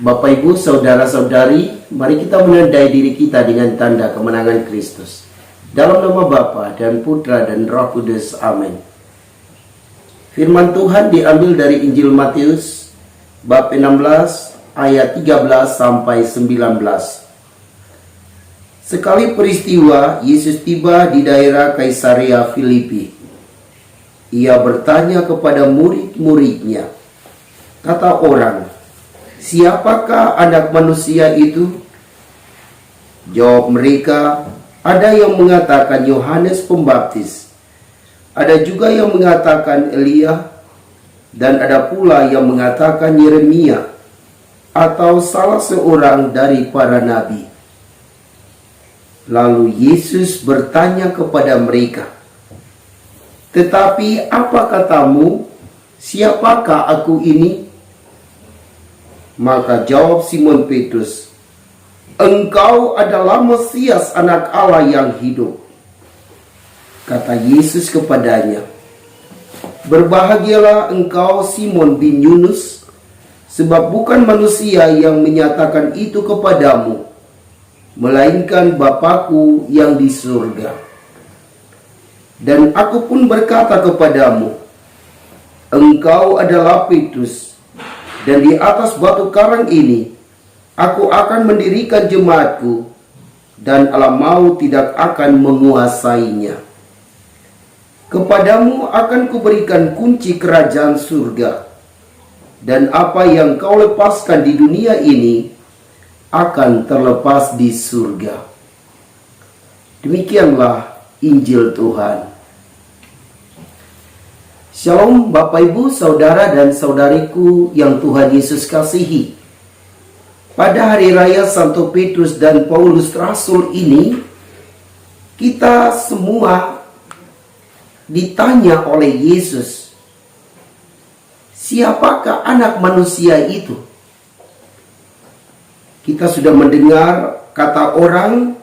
Bapak, Ibu, saudara-saudari, mari kita menandai diri kita dengan tanda kemenangan Kristus. Dalam nama Bapa dan Putra dan Roh Kudus. Amin. Firman Tuhan diambil dari Injil Matius bab 16 ayat 13 sampai 19. Sekali peristiwa, Yesus tiba di daerah Kaisarea Filipi. Ia bertanya kepada murid-muridnya, kata orang, "Siapakah anak manusia itu?" Jawab mereka, "Ada yang mengatakan Yohanes Pembaptis, ada juga yang mengatakan Elia, dan ada pula yang mengatakan Yeremia atau salah seorang dari para nabi." Lalu Yesus bertanya kepada mereka, "Tetapi apa katamu, siapakah aku ini?" Maka jawab Simon Petrus, "Engkau adalah Mesias, anak Allah yang hidup." Kata Yesus kepadanya, "Berbahagialah engkau Simon bin Yunus, sebab bukan manusia yang menyatakan itu kepadamu, melainkan Bapa-Ku yang di surga. Dan aku pun berkata kepadamu, engkau adalah Petrus, dan di atas batu karang ini aku akan mendirikan jemaatku, dan alam maut tidak akan menguasainya. Kepadamu akan kuberikan kunci kerajaan surga, dan apa yang kau lepaskan di dunia ini akan terlepas di surga." Demikianlah Injil Tuhan. Shalom Bapak, Ibu, saudara dan saudariku yang Tuhan Yesus kasihi. Pada hari raya Santo Petrus dan Paulus Rasul ini, kita semua ditanya oleh Yesus, siapakah anak manusia itu? Kita sudah mendengar kata orang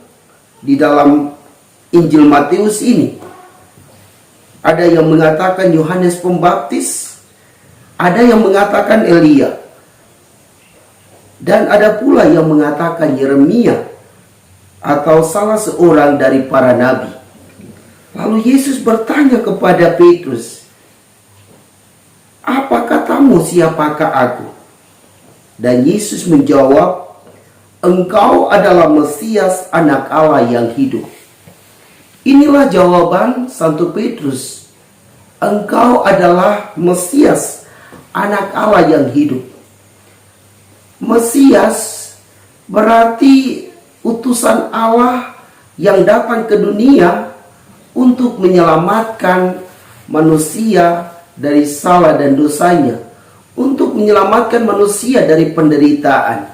di dalam Injil Matius ini. Ada yang mengatakan Yohanes Pembaptis, ada yang mengatakan Elia, dan ada pula yang mengatakan Yeremia atau salah seorang dari para nabi. Lalu Yesus bertanya kepada Petrus, "Apa katamu, siapakah aku?" Dan Yesus menjawab, "Engkau adalah Mesias, anak Allah yang hidup." Inilah jawaban Santo Petrus. Engkau adalah Mesias, anak Allah yang hidup. Mesias berarti utusan Allah yang datang ke dunia untuk menyelamatkan manusia dari salah dan dosanya, untuk menyelamatkan manusia dari penderitaan.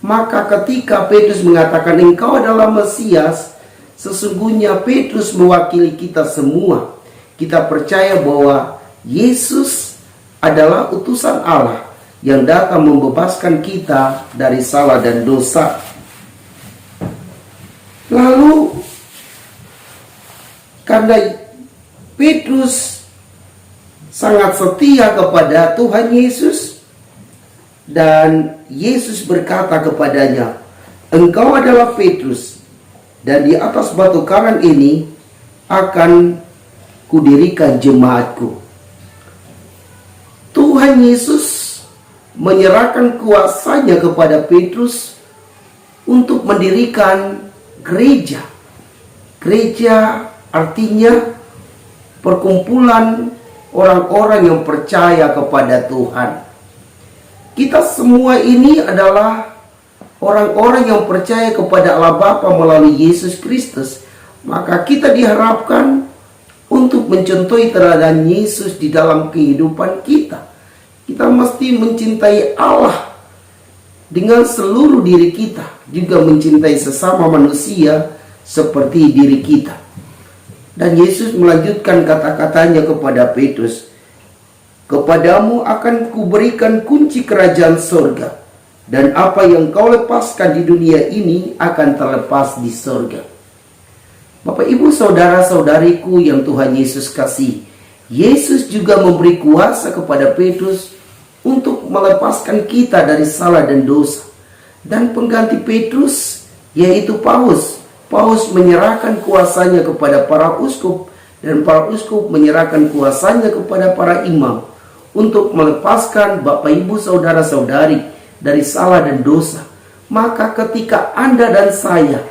Maka ketika Petrus mengatakan engkau adalah Mesias, sesungguhnya Petrus mewakili kita semua. Kita percaya bahwa Yesus adalah utusan Allah yang datang membebaskan kita dari salah dan dosa. Lalu karena Petrus sangat setia kepada Tuhan Yesus, dan Yesus berkata kepadanya, "Engkau adalah Petrus, dan di atas batu karang ini akan kudirikan jemaatku." Tuhan Yesus menyerahkan kuasanya kepada Petrus untuk mendirikan gereja. Gereja artinya perkumpulan orang-orang yang percaya kepada Tuhan. Kita semua ini adalah orang-orang yang percaya kepada Allah Bapa melalui Yesus Kristus. Maka kita diharapkan untuk mencontohi teladan Yesus di dalam kehidupan kita. Kita mesti mencintai Allah dengan seluruh diri kita, juga mencintai sesama manusia seperti diri kita. Dan Yesus melanjutkan kata-katanya kepada Petrus, "Kepadamu akan kuberikan kunci kerajaan surga, dan apa yang kau lepaskan di dunia ini akan terlepas di surga." Bapak, Ibu, saudara-saudariku yang Tuhan Yesus kasih, Yesus juga memberi kuasa kepada Petrus untuk melepaskan kita dari salah dan dosa. Dan pengganti Petrus, yaitu Paulus. Paulus menyerahkan kuasanya kepada para uskup, dan para uskup menyerahkan kuasanya kepada para imam untuk melepaskan Bapak Ibu saudara-saudari dari salah dan dosa. Maka ketika Anda dan saya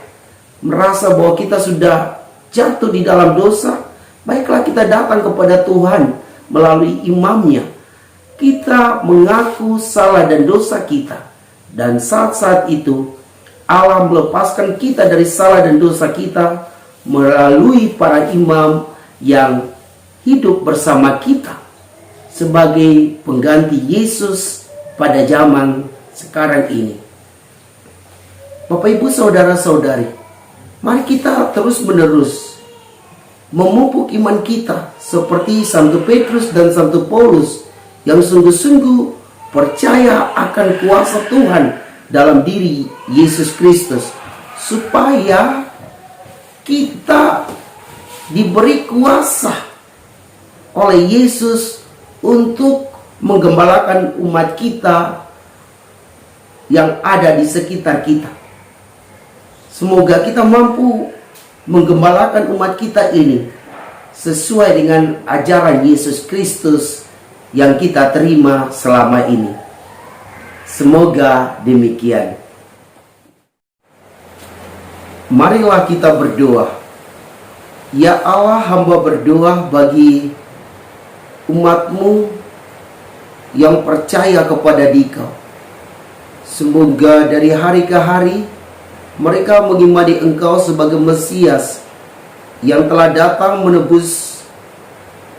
merasa bahwa kita sudah jatuh di dalam dosa, baiklah kita datang kepada Tuhan melalui imamnya. Kita mengaku salah dan dosa kita, dan saat-saat itu Allah melepaskan kita dari salah dan dosa kita melalui para imam yang hidup bersama kita sebagai pengganti Yesus pada zaman sekarang ini. Bapak Ibu saudara-saudari, mari kita terus-menerus memupuk iman kita seperti Santo Petrus dan Santo Paulus yang sungguh-sungguh percaya akan kuasa Tuhan dalam diri Yesus Kristus, supaya kita diberi kuasa oleh Yesus untuk menggembalakan umat kita yang ada di sekitar kita. Semoga kita mampu menggembalakan umat kita ini sesuai dengan ajaran Yesus Kristus yang kita terima selama ini. Semoga demikian. Marilah kita berdoa. Ya Allah, hamba berdoa bagi umat-Mu yang percaya kepada Dikau. Semoga dari hari ke hari mereka mengimani Engkau sebagai Mesias yang telah datang menebus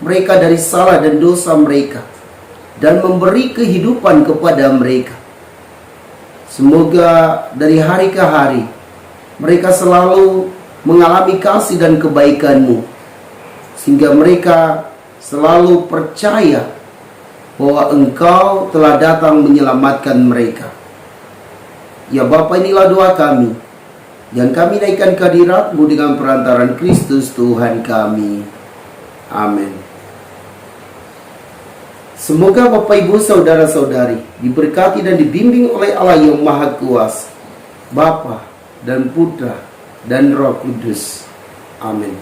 mereka dari salah dan dosa mereka dan memberi kehidupan kepada mereka. Semoga dari hari ke hari mereka selalu mengalami kasih dan kebaikan-Mu, sehingga mereka selalu percaya bahwa Engkau telah datang menyelamatkan mereka. Ya Bapa, inilah doa kami yang kami naikkan ke hadirat-Mu dengan perantaran Kristus Tuhan kami. Amin. Semoga Bapak Ibu saudara-saudari diberkati dan dibimbing oleh Allah yang Maha Kuasa, Bapa dan Putra dan Roh Kudus. Amin.